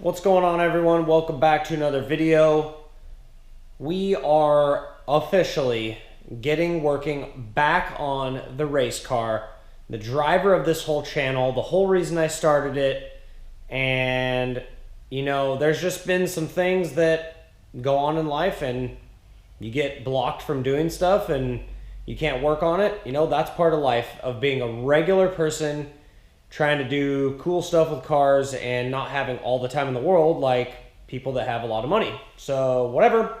What's going on, everyone? Welcome back to another video. We are officially working back on the race car, the driver of this whole channel, the whole reason I started it. And you know, there's just been some things that go on in life and you get blocked from doing stuff and you can't work on it. You know, that's part of life, of being a regular person trying to do cool stuff with cars and not having all the time in the world like people that have a lot of money. So whatever,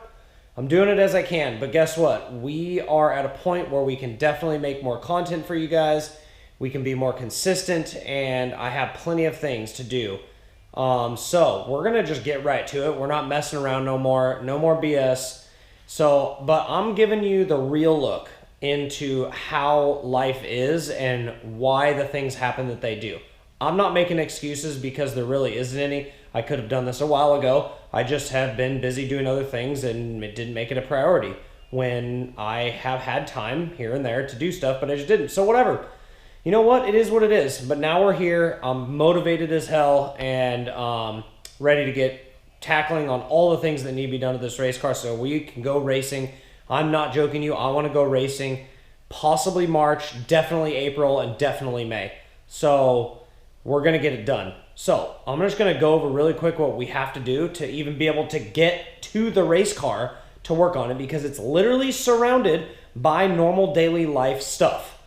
I'm doing it as I can. But guess what? We are at a point where we can definitely make more content for you guys. We can be more consistent, and I have plenty of things to do. So we're gonna just get right to it. We're not messing around no more BS. But I'm giving you the real look into how life is and why the things happen that they do. I'm not making excuses because there really isn't any. I could have done this a while ago. I just have been busy doing other things and it didn't make it a priority when I have had time here and there to do stuff, but I just didn't. So whatever. You know what? It is what it is. But now we're here. I'm motivated as hell and ready to get tackling on all the things that need to be done to this race car so we can go racing. I'm not joking you. I want to go racing, possibly March, definitely April, and definitely May. So we're going to get it done. So I'm just going to go over really quick what we have to do to even be able to get to the race car to work on it, because it's literally surrounded by normal daily life stuff.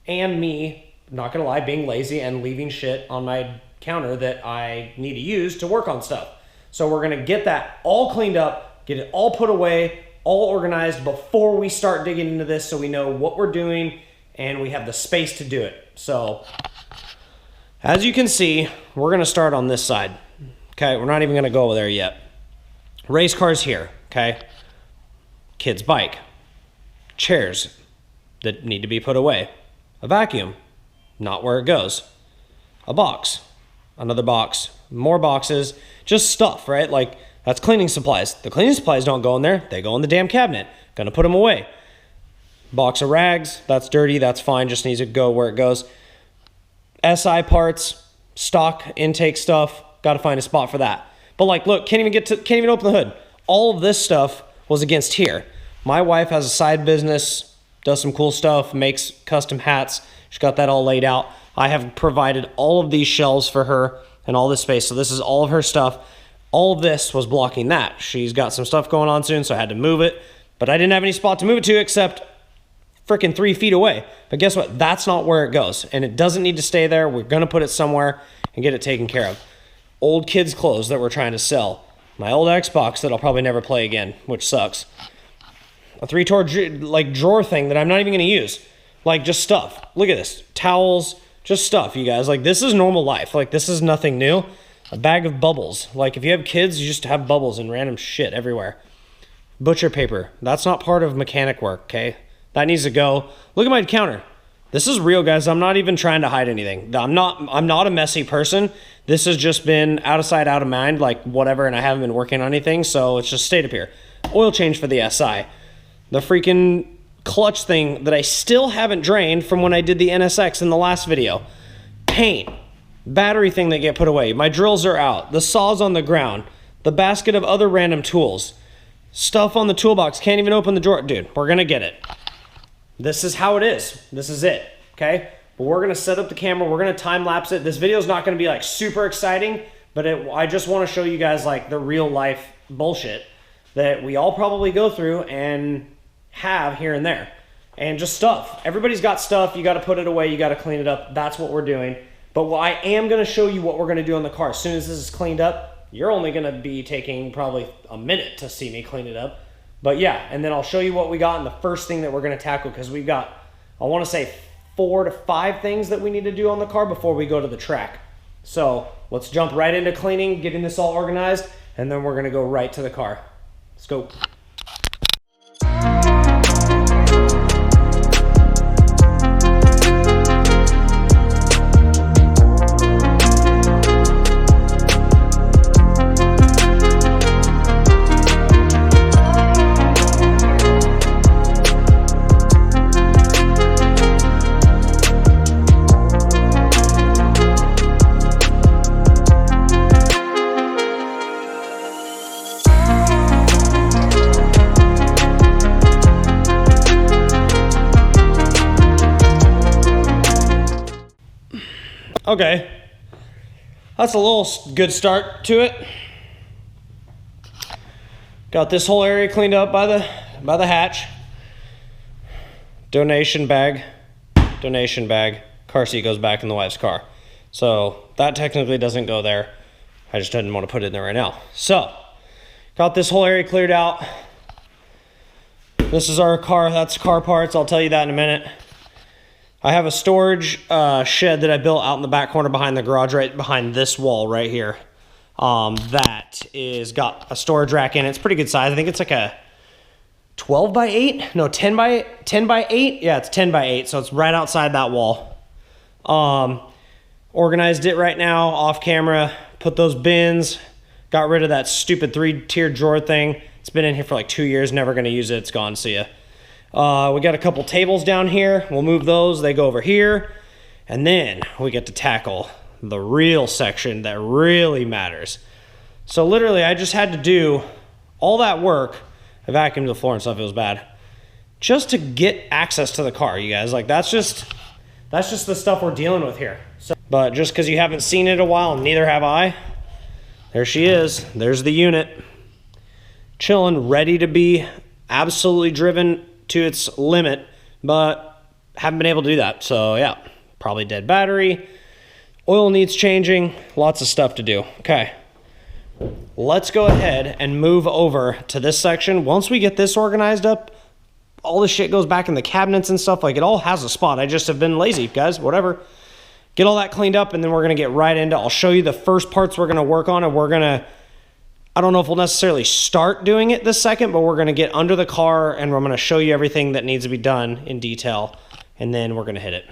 And me, not going to lie, being lazy and leaving shit on my counter that I need to use to work on stuff. So we're going to get that all cleaned up, get it all put away, all organized before we start digging into this, so we know what we're doing and we have the space to do it. So as you can see, we're going to start on this side. Okay, we're not even going to go over there yet. Race cars here, okay? Kid's bike. Chairs that need to be put away. A vacuum, not where it goes. A box, another box, more boxes, just stuff, right? Like, that's cleaning supplies. The cleaning supplies don't go in there. They go in the damn cabinet. Gonna put them away. Box of rags. That's dirty. That's fine. Just needs to go where it goes. SI parts, stock intake stuff. Got to find a spot for that. But like, look, can't even open the hood. All of this stuff was against here. My wife has a side business, does some cool stuff, makes custom hats. She's got that all laid out. I have provided all of these shelves for her and all this space. So this is all of her stuff. All of this was blocking that. She's got some stuff going on soon, so I had to move it. But I didn't have any spot to move it to except freaking 3 feet away. But guess what? That's not where it goes. And it doesn't need to stay there. We're going to put it somewhere and get it taken care of. Old kids' clothes that we're trying to sell. My old Xbox that I'll probably never play again, which sucks. A 3-drawer drawer thing that I'm not even going to use. Like, just stuff. Look at this. Towels, just stuff, you guys. Like, this is normal life. Like, this is nothing new. A bag of bubbles. Like, if you have kids, you just have bubbles and random shit everywhere. Butcher paper. That's not part of mechanic work, okay? That needs to go. Look at my counter. This is real, guys. I'm not even trying to hide anything. I'm not a messy person. This has just been out of sight, out of mind, like whatever, and I haven't been working on anything, so it's just stayed up here. Oil change for the SI. The freaking clutch thing that I still haven't drained from when I did the NSX in the last video. Paint. Battery thing that get put away. My drills are out. The saw's on the ground. The basket of other random tools. Stuff on the toolbox. Can't even open the drawer. Dude, we're going to get it. This is how it is. This is it. Okay? But we're going to set up the camera. We're going to time lapse it. This video is not going to be like super exciting, but I just want to show you guys like the real life bullshit that we all probably go through and have here and there. And just stuff. Everybody's got stuff. You got to put it away. You got to clean it up. That's what we're doing. But I am going to show you what we're going to do on the car. As soon as this is cleaned up, you're only going to be taking probably a minute to see me clean it up. But yeah, and then I'll show you what we got in the first thing that we're going to tackle, because we've got, I want to say 4 to 5 things that we need to do on the car before we go to the track. So let's jump right into cleaning, getting this all organized, and then we're going to go right to the car. Let's go. Okay. That's a little good start to it. Got this whole area cleaned up by the hatch. Donation bag. Car seat goes back in the wife's car. So that technically doesn't go there. I just didn't want to put it in there right now. So, got this whole area cleared out. This is our car, that's car parts. I'll tell you that in a minute. I have a storage shed that I built out in the back corner behind the garage, right behind this wall right here. That is got a storage rack in it. It's pretty good size. I think it's like a 12 by 8? No, 10 by 8? Yeah, it's 10 by 8, so it's right outside that wall. Organized it right now, off camera, put those bins, got rid of that stupid 3-tier drawer thing. It's been in here for like 2 years, never gonna use it, it's gone, see ya. We got a couple tables down here, we'll move those, they go over here, and then we get to tackle the real section that really matters. So literally, I just had to do all that work. I vacuumed the floor and stuff, it was bad, just to get access to the car, you guys. Like, that's just the stuff we're dealing with here. So, but just because you haven't seen it in a while, and neither have I, there she is. There's the unit. Chilling, ready to be absolutely driven to its limit, but haven't been able to do that. So yeah, probably dead battery. Oil needs changing, lots of stuff to do. Okay. Let's go ahead and move over to this section. Once we get this organized up, all the shit goes back in the cabinets and stuff. Like, it all has a spot. I just have been lazy, guys, whatever. Get all that cleaned up, and then we're going to get right into, I'll show you the first parts we're going to work on, and we're going to, I don't know if we'll necessarily start doing it this second, but we're going to get under the car, and I'm going to show you everything that needs to be done in detail, and then we're going to hit it.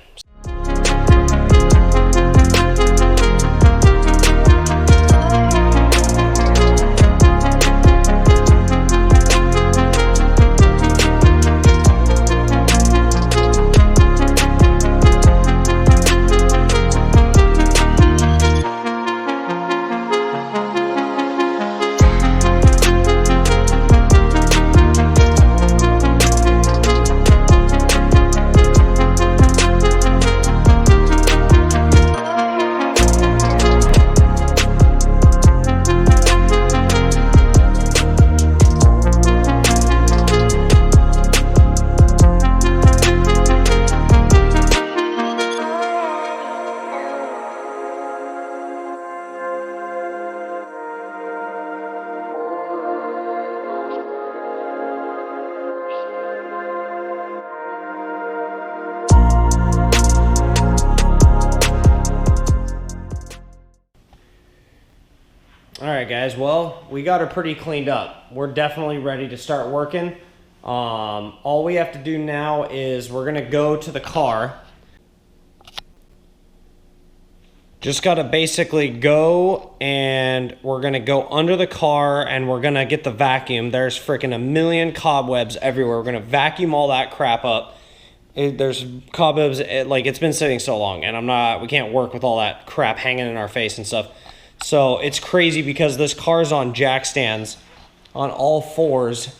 Alright guys, well, we got her pretty cleaned up. We're definitely ready to start working. All we have to do now is we're going to go to the car. Just got to basically go, and we're going to go under the car, and we're going to get the vacuum. There's freaking a million cobwebs everywhere. We're going to vacuum all that crap up. There's cobwebs, like, it's been sitting so long, and we can't work with all that crap hanging in our face and stuff. So it's crazy because this car's on jack stands on all fours.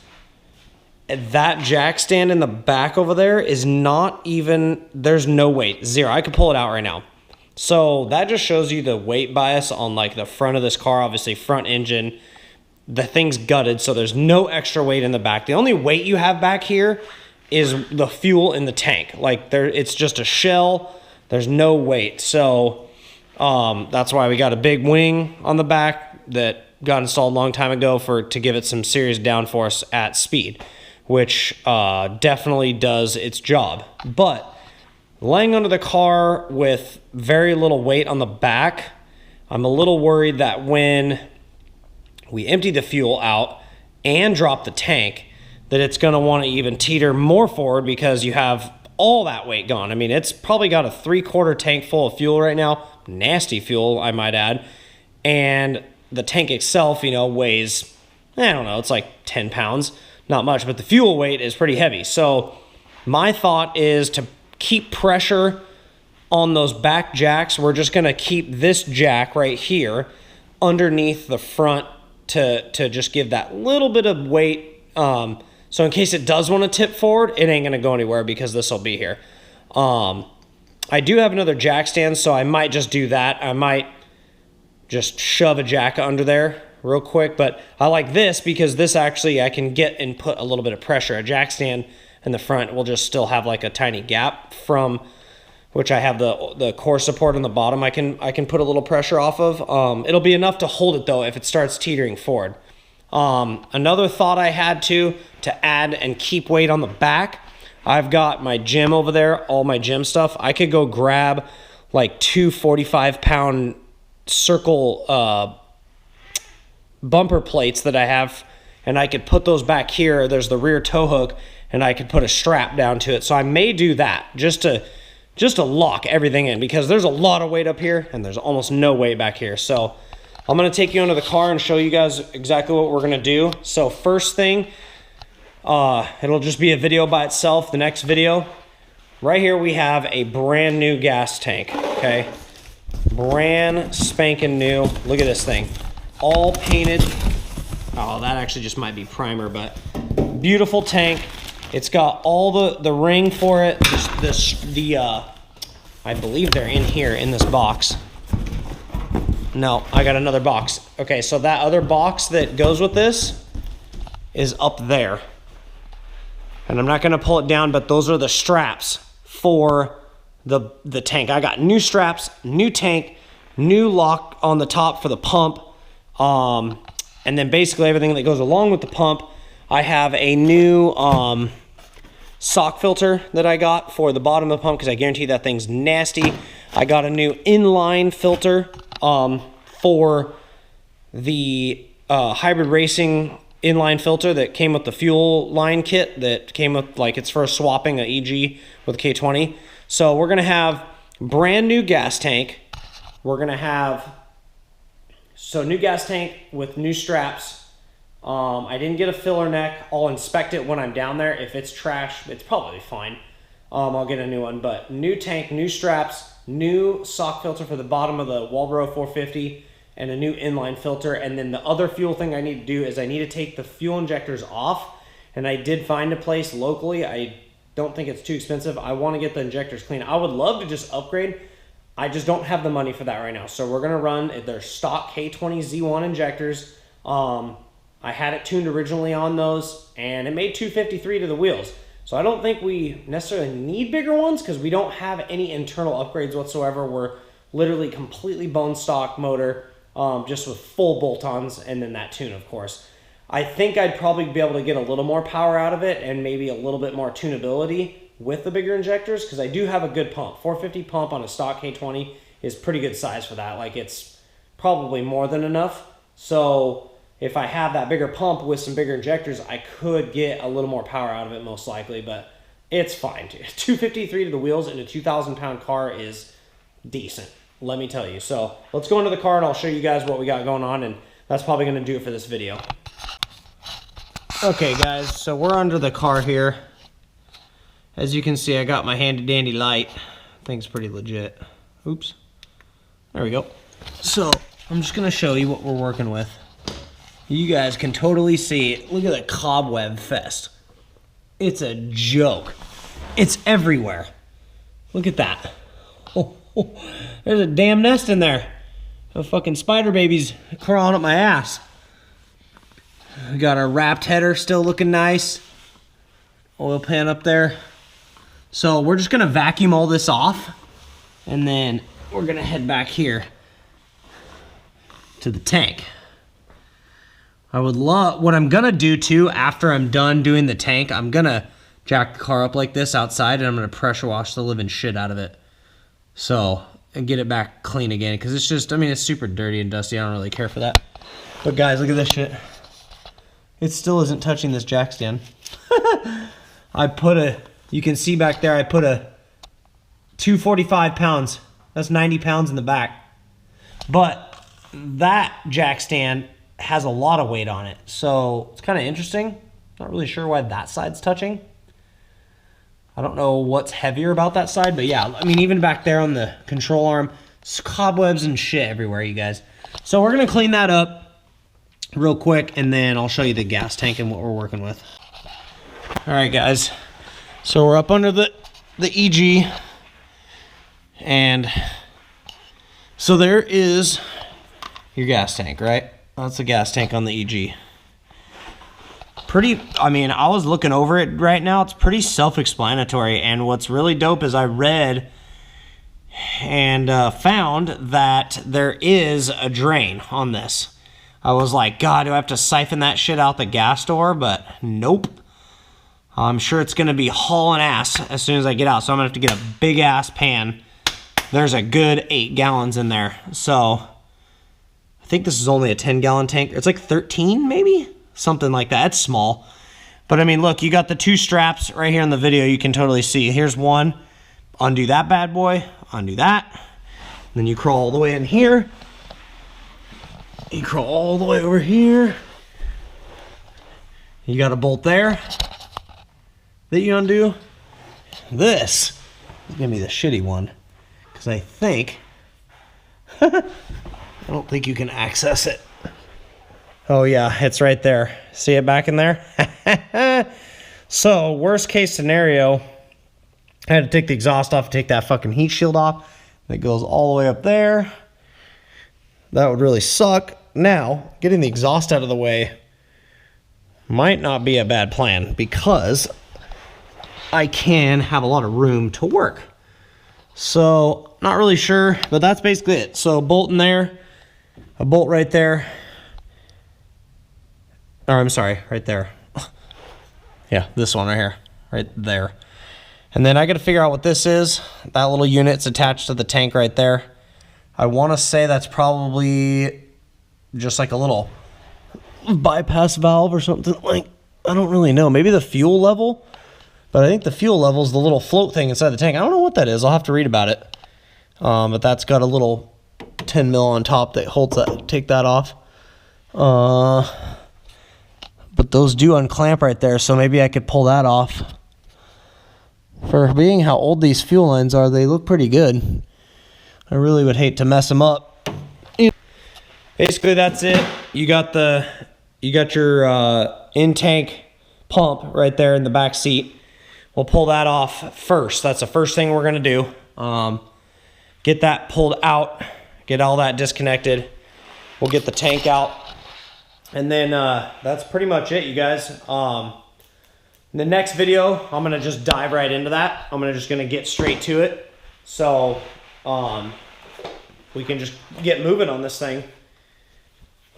That jack stand in the back over there is not even, there's no weight, zero. I could pull it out right now. So that just shows you the weight bias on like the front of this car, obviously front engine. The thing's gutted, so there's no extra weight in the back. The only weight you have back here is the fuel in the tank. Like it's just a shell, there's no weight. So that's why we got a big wing on the back that got installed a long time ago to give it some serious downforce at speed, which definitely does its job. But laying under the car with very little weight on the back, I'm a little worried that when we empty the fuel out and drop the tank, that it's going to want to even teeter more forward because you have all that weight gone. I mean, it's probably got a 3/4 tank full of fuel right now. Nasty fuel, I might add. And the tank itself, weighs, I don't know, it's like 10 pounds. Not much, but the fuel weight is pretty heavy. So my thought is to keep pressure on those back jacks. We're just going to keep this jack right here underneath the front to just give that little bit of weight. So in case it does want to tip forward, it ain't going to go anywhere because this will be here. I do have another jack stand, so I might just do that. I might just shove a jack under there real quick, but I like this because this actually I can get and put a little bit of pressure. A jack stand in the front will just still have like a tiny gap from which I have the core support on the bottom I can put a little pressure off of. It'll be enough to hold it though if it starts teetering forward. Another thought I had to add and keep weight on the back, I've got my gym over there, all my gym stuff. I could go grab like 2 45-pound circle bumper plates that I have, and I could put those back here. There's the rear tow hook, and I could put a strap down to it. So I may do that just to lock everything in, because there's a lot of weight up here and there's almost no weight back here. So I'm gonna take you into the car and show you guys exactly what we're gonna do. So first thing, it'll just be a video by itself. The next video, right here we have a brand new gas tank, okay? Brand spanking new. Look at this thing. All painted. Oh, that actually just might be primer, but beautiful tank. It's got all the ring for it. I believe they're in here in this box. No, I got another box. Okay, so that other box that goes with this is up there. And I'm not gonna pull it down, but those are the straps for the tank. I got new straps, new tank, new lock on the top for the pump, and then basically everything that goes along with the pump. I have a new sock filter that I got for the bottom of the pump because I guarantee that thing's nasty. I got a new inline filter for the hybrid racing inline filter that came with the fuel line kit that came with, like, it's for swapping an EG with K20. So we're gonna have brand new gas tank. We're gonna have, so new gas tank with new straps. I didn't get a filler neck. I'll inspect it when I'm down there. If it's trash, it's probably fine. I'll get a new one, but new tank, new straps, new sock filter for the bottom of the Walbro 450, and a new inline filter. And then the other fuel thing I need to do is I need to take the fuel injectors off, and I did find a place locally. I don't think it's too expensive. I want to get the injectors clean. I would love to just upgrade. I just don't have the money for that right now. So we're going to run their stock K20 Z1 injectors. I had it tuned originally on those, and it made 253 to the wheels. So I don't think we necessarily need bigger ones because we don't have any internal upgrades whatsoever. We're literally completely bone stock motor, just with full bolt-ons, and then that tune, of course. I think I'd probably be able to get a little more power out of it and maybe a little bit more tunability with the bigger injectors, because I do have a good pump. 450 pump on a stock K20 is pretty good size for that. Like, it's probably more than enough. So if I have that bigger pump with some bigger injectors, I could get a little more power out of it most likely, but it's fine. 253 to the wheels in a 2,000-pound car is decent, let me tell you. So let's go into the car and I'll show you guys what we got going on, and that's probably gonna do it for this video. Okay guys, so we're under the car here. As you can see, I got my handy dandy light. Thing's pretty legit. Oops. There we go. So I'm just gonna show you what we're working with. You guys can totally see it. Look at the cobweb fest. It's a joke. It's everywhere. Look at that. Oh, there's a damn nest in there. A fucking spider baby's crawling up my ass. We got our wrapped header still looking nice. Oil pan up there. So we're just gonna vacuum all this off, and then we're gonna head back here to the tank. I would love, what I'm gonna do too, after I'm done doing the tank, I'm gonna jack the car up like this outside, and I'm gonna pressure wash the living shit out of it. So, and get it back clean again, because it's just, I mean, it's super dirty and dusty. I don't really care for that. But guys, look at this shit. It still isn't touching this jack stand. I put a, you can see back there, I put a 245 pounds. That's 90 pounds in the back. But that jack stand has a lot of weight on it, so it's kind of interesting. Not really sure why that side's touching. I don't know what's heavier about that side, but yeah, I mean, even back there on the control arm, it's cobwebs and shit everywhere, you guys. So we're gonna clean that up real quick, and then I'll show you the gas tank and what we're working with. All right, guys. So we're up under the EG. And so there is your gas tank, right? That's the gas tank on the EG. I mean, I was looking over it right now. It's pretty self-explanatory. And what's really dope is I read and found that there is a drain on this. I was like, God, do I have to siphon that shit out the gas door? But nope. I'm sure it's going to be hauling ass as soon as I get out. So I'm going to have to get a big ass pan. There's a good 8 gallons in there. So I think this is only a 10-gallon tank. It's like 13 maybe? Something like that. It's small. But I mean, look, you got the 2 straps right here in the video. You can totally see. Here's one. Undo that bad boy. Undo that. Then you crawl all the way in here. You crawl all the way over here. You got a bolt there that you undo. This is gonna be the shitty one, because I think I don't think you can access it. Oh yeah, it's right there. See it back in there? So worst case scenario, I had to take the exhaust off, take that fucking heat shield off. That goes all the way up there. That would really suck. Now, getting the exhaust out of the way might not be a bad plan, because I can have a lot of room to work. So, not really sure, but that's basically it. So, bolt in there, a bolt right there. Or, I'm sorry, right there. Yeah, this one right here, right there. And then I got to figure out what this is. That little unit's attached to the tank right there. I want to say that's probably just like a little bypass valve or something. Like, I don't really know. Maybe the fuel level? But I think the fuel level is the little float thing inside the tank. I don't know what that is. I'll have to read about it. But that's got a little 10 mil on top that holds that. Take that off. But those do unclamp right there, so maybe I could pull that off. For being how old these fuel lines are, they look pretty good. I really would hate to mess them up. Basically, that's it. You got your in-tank pump right there in the back seat. We'll pull that off first. That's the first thing we're going to do. Get that pulled out. Get all that disconnected. We'll get the tank out. And then that's pretty much it, you guys. In the next video, I'm going to just dive right into that. I'm just going to get straight to it. So we can just get moving on this thing.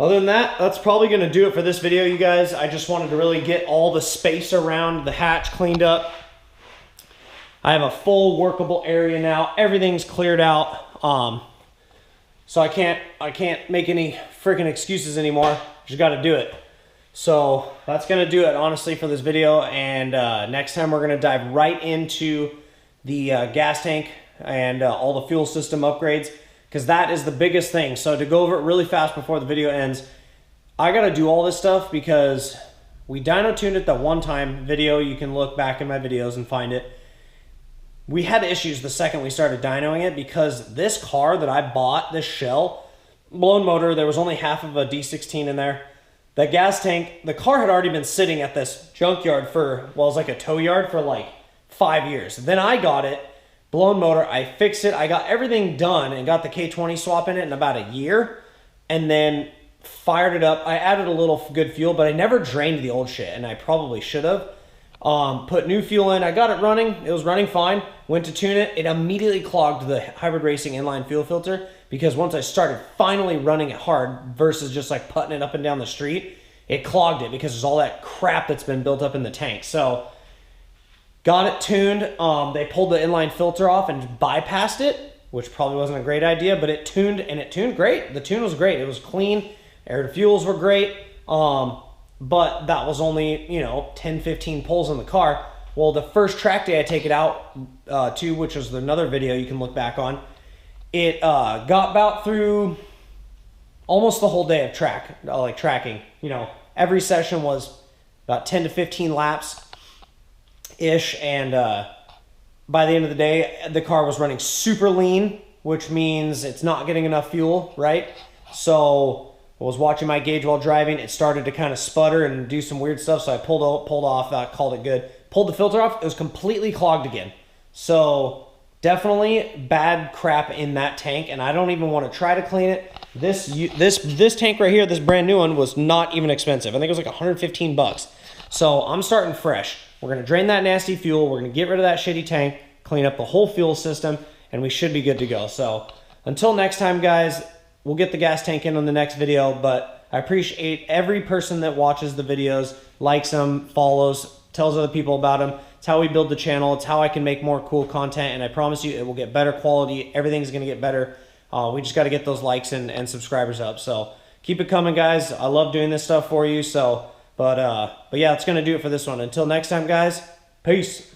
Other than that, that's probably going to do it for this video, you guys. I just wanted to really get all the space around the hatch cleaned up. I have a full workable area now. Everything's cleared out. So I can't make any freaking excuses anymore. Just got to do it. So that's going to do it, honestly, for this video. And next time we're going to dive right into the gas tank and all the fuel system upgrades, because that is the biggest thing. So to go over it really fast before the video ends, I got to do all this stuff because we dyno tuned it that one time video. You can look back in my videos and find it. We had issues the second we started dynoing it because this car that I bought, this shell, blown motor, there was only half of a D16 in there. The gas tank, the car had already been sitting at this junkyard for, well, it was like a tow yard for like 5 years. Then I got it, blown motor, I fixed it, I got everything done and got the K20 swap in it in about a year, and then fired it up. I added a little good fuel, but I never drained the old shit, and I probably should have. Put new fuel in, I got it running, it was running fine, went to tune it, it immediately clogged the Hybrid Racing inline fuel filter, because once I started finally running it hard versus just like putting it up and down the street, it clogged it because there's all that crap that's been built up in the tank. So got it tuned. They pulled the inline filter off and bypassed it, which probably wasn't a great idea, but it tuned, and it tuned great. The tune was great. It was clean. Air to fuels were great. But that was only, 10, 15 pulls in the car. Well, the first track day I take it out to, which was another video you can look back on, it got about through almost the whole day of tracking. Every session was about 10 to 15 laps-ish, and by the end of the day, the car was running super lean, which means it's not getting enough fuel, right? So I was watching my gauge while driving. It started to kind of sputter and do some weird stuff, so I pulled off, called it good. Pulled the filter off, it was completely clogged again. So definitely bad crap in that tank, and I don't even want to try to clean it. This tank right here, this brand new one, was not even expensive. I think it was like 115 bucks. So I'm starting fresh. We're going to drain that nasty fuel. We're going to get rid of that shitty tank, clean up the whole fuel system, and we should be good to go. So until next time, guys, we'll get the gas tank in on the next video, but I appreciate every person that watches the videos, likes them, follows, tells other people about them. It's how we build the channel. It's how I can make more cool content, and I promise you it will get better quality. Everything's going to get better. We just got to get those likes and subscribers up. So keep it coming, guys. I love doing this stuff for you. So, but yeah, that's going to do it for this one. Until next time, guys, peace.